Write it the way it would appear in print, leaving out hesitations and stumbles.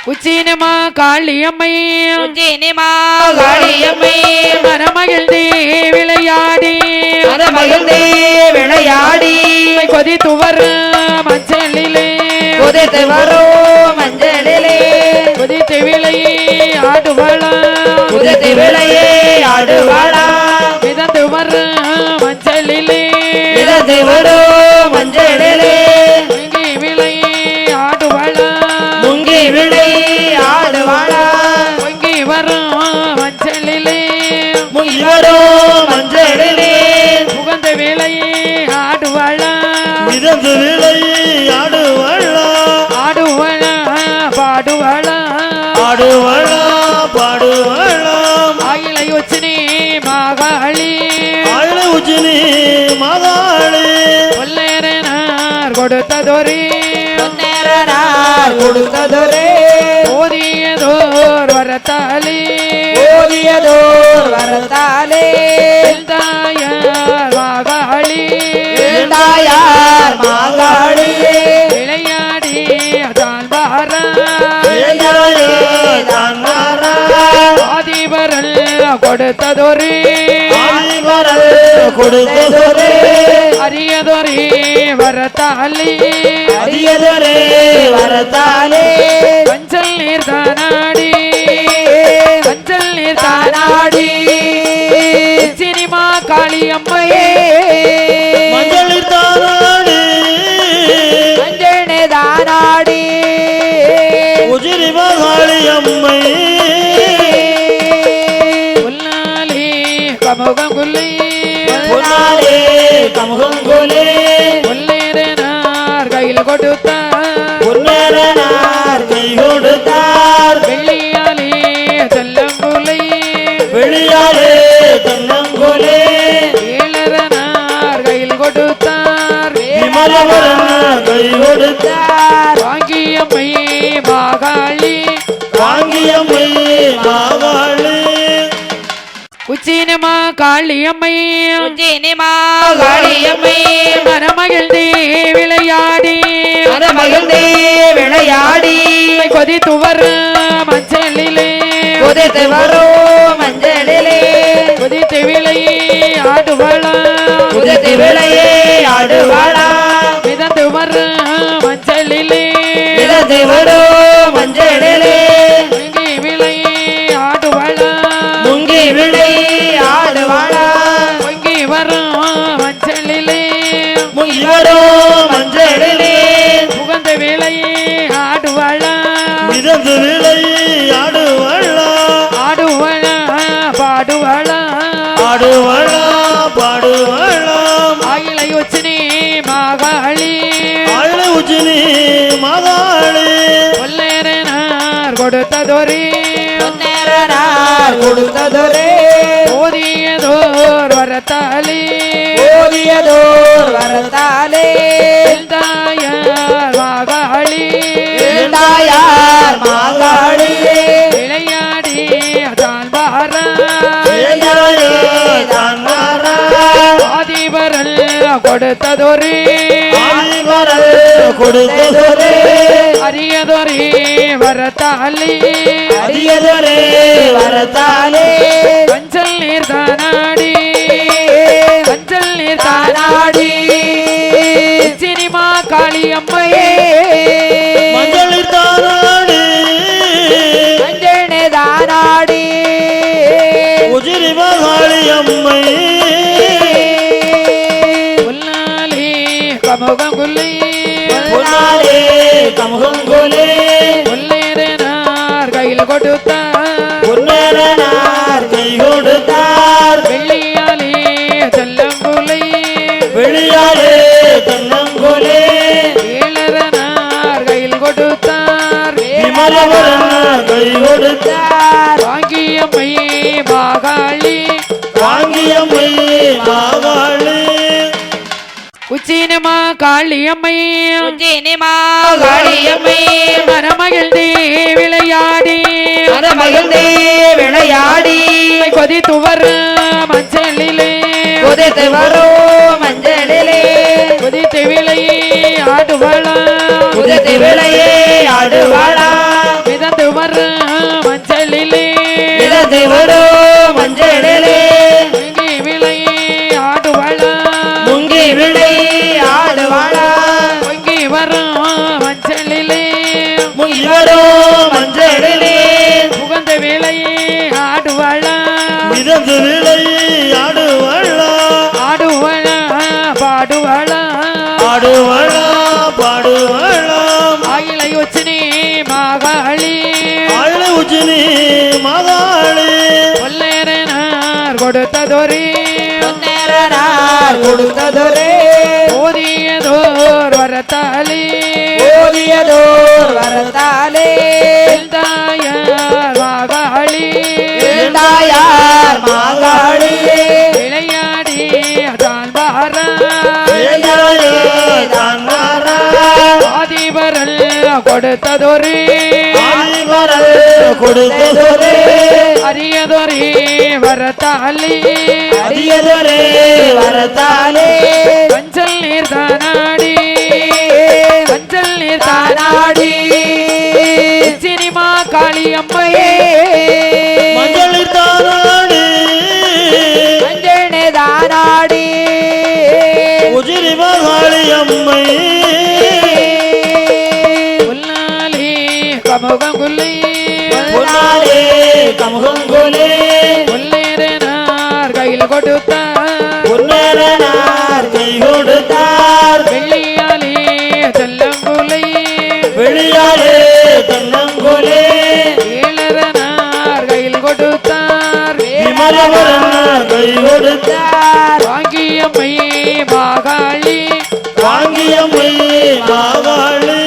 உச்சினிமா காளியம்மை உச்சினிமா காளியம்மை மனமகிழ்ந்தே விளையாடி மனமகிழ்ந்தே விளையாடி கொதித்து வரும் மஞ்சளிலே கொதித்து வரும் மஞ்சளிலே கொதித்து விளையே ஆடுவாளா கொதித்து விளையே ஆடுவாளா மிதந்து வரும் மஞ்சளிலே மிதந்து வரும் மஞ்சளிலே முங்கி விளையே ஆடுவாளா முங்கி விளை ஆடுவாளா முங்கி வரும் மஞ்சளிலே முங்கி வரும் மஞ்சளிலே புகந்த விளையே ஆடுவாளா மிதந்து விளையே ஆடுவாளா ஆடுவாளா பாடுவாளா ஆடுவாளா பாடுவாளா ஆயிலை உச்சினி மாகாளி ஆயிலை உச்சினி மாகாளி கொல்லேரனார் கொடுத்ததொரு பொன்னேரனார் கொடுத்ததொரே ஓதியதோர் வரத்தாளி ஓதியதோர் வரத்தாலே தாயார் மாகாளி தாயார் மாகாளி விளையாடி தான் பாரா விளையாடே தானாரா ஆதிபரல் கொடுத்ததொரு ஆதிவரல் கொடுத்ததொரே அரியதொரு வரத்தாளி அரியதொரே வரத்தாலே மஞ்சள் நீர் தானாடி மஞ்சள் நீர் தானாடி சினிமா காளியம்மையே மஞ்சளில் தானாடி மஞ்சளே தானாடி உச்சினி மாகாளி அம்மை முன்னாலே கமுகங்குள்ளே பொன்னாலே கமுகங்குலே முல்லேரனார் கையில் கொடுத்தார் பொன்னேரனார் கை கொடுத்தார் வெள்ளியாலே செல்லங்குலை வெளியாலே தென்னங்குலே ஏழரனார் கையில் கொடுத்தார் விமலவரன் கை கொடுத்தார் வாங்கியம்மை மாகாளி வாங்கியம்மை மாகாளி உச்சினிமா காளியம்மை உச்சினிமா காளியம்மை மனமகிழ்ந்தே விளையாடி மனமகிழ்ந்தே விளையாடி கொதித்து வரும் மஞ்சளிலே கொதித்து வரும் மஞ்சளிலே கொதித்து விளையே ஆடுவாளா கொதித்து விளையே ஆடுவாளா மிதந்து வரும் மஞ்சளிலே மிதந்து வரும் மஞ்சளிலே முங்கி விளையே ஆடுவாளா முங்கி விளை ஆடுவாளா முங்கி வரும் மஞ்சளிலே முங்கி வரும் மஞ்சளிலே புகந்த விளையே ஆடுவாளா மிதந்து விளையே ஆடுவாளா ஆடுவாளா பாடுவாளா ஆடுவாளா பாடுவாளா ஆயிலை உச்சினி மாகாளி ஆயிலை உச்சினி மாகாளி கொல்லேரனார் கொடுத்ததொரு பொன்னேரனார் கொடுத்ததொரே ஓதியதோர் வரத்தாளி ஓதியதோர் வரத்தாலே தாயார் மாகாளி தாயார் மாகாளி விளையாடி தான் பாரா விளையாடே தானாரா ஆதிபரல் கொடுத்ததொரு ஆதிவரல் கொடுத்ததொரே அரியதொரு வரத்தாளி அரியதொரே வரத்தாலே மஞ்சள் நீர் தானாடி மஞ்சள் நீர் தானாடி சினிமா காளியம்மையே மஞ்சளில் தானாடி மஞ்சளே தானாடி உச்சினி மாகாளி அம்மை முன்னாலே கமுகங்குள்ளே பொன்னாலே கமுகங்குலே முல்லேரனார் கையில் கொடுத்தார் பொன்னேரனார் கை கொடுத்தார் வெள்ளியாலே செல்லங்குலை வெளியாலே தென்னங்குலே ஏழரனார் கையில் கொடுத்தார் விமலவரன் கை கொடுத்தார் வாங்கியம்மை மாகாளி வாங்கியம்மை மாகாளி உச்சினிமா காளியம்மை உச்சினிமா காளியம்மை மனமகிழ்ந்தே விளையாடி மனமகிழ்ந்தே விளையாடி கொதித்து வரும் மஞ்சளிலே கொதித்து வரும் மஞ்சளிலே கொதித்து விளையே ஆடுவாளா கொதித்து விளையே ஆடுவாளா மிதந்து மகாளி கொல்லேரனார் கொடுத்ததொரு பொன்னேரனார் கொடுத்ததொரே ஓதியதோர் வரத்தாலே ஓதியதோர் வரத்தாலே தாயார் மகாளி தாயார் மாகாளி விளையாடி தான் பாரா தான் மாறா ஆதிபரல் கொடுத்ததொரு ஆதிவரல் கொடுத்ததொரு அரியதொரு வரத்தாலே அரியதொரே வரத்தாலே மஞ்சள் நீர் தானாடி மஞ்சள் நீர் தானாடி சினிமா காளியம்மையே மஞ்சளில் தானாடி மஞ்சளே தானாடி உஜிரி மகாளி அம்மை புல்லாலே கமுகங்குள்ளே பொன்னாலே கமுகங்குலே புல்லேரனார் கையில் கொடுத்தார் பொன்னேரனார் கை கொடுத்தார் வெள்ளியாலே செல்லங்குலை வெளியாலே தென்னங்குலே ஏழரனார் கையில் கொடுத்தார் விமலவரன் கை கொடுத்தார் வாங்கியம்மை மாகாளி வாங்கியம்மை மகாளி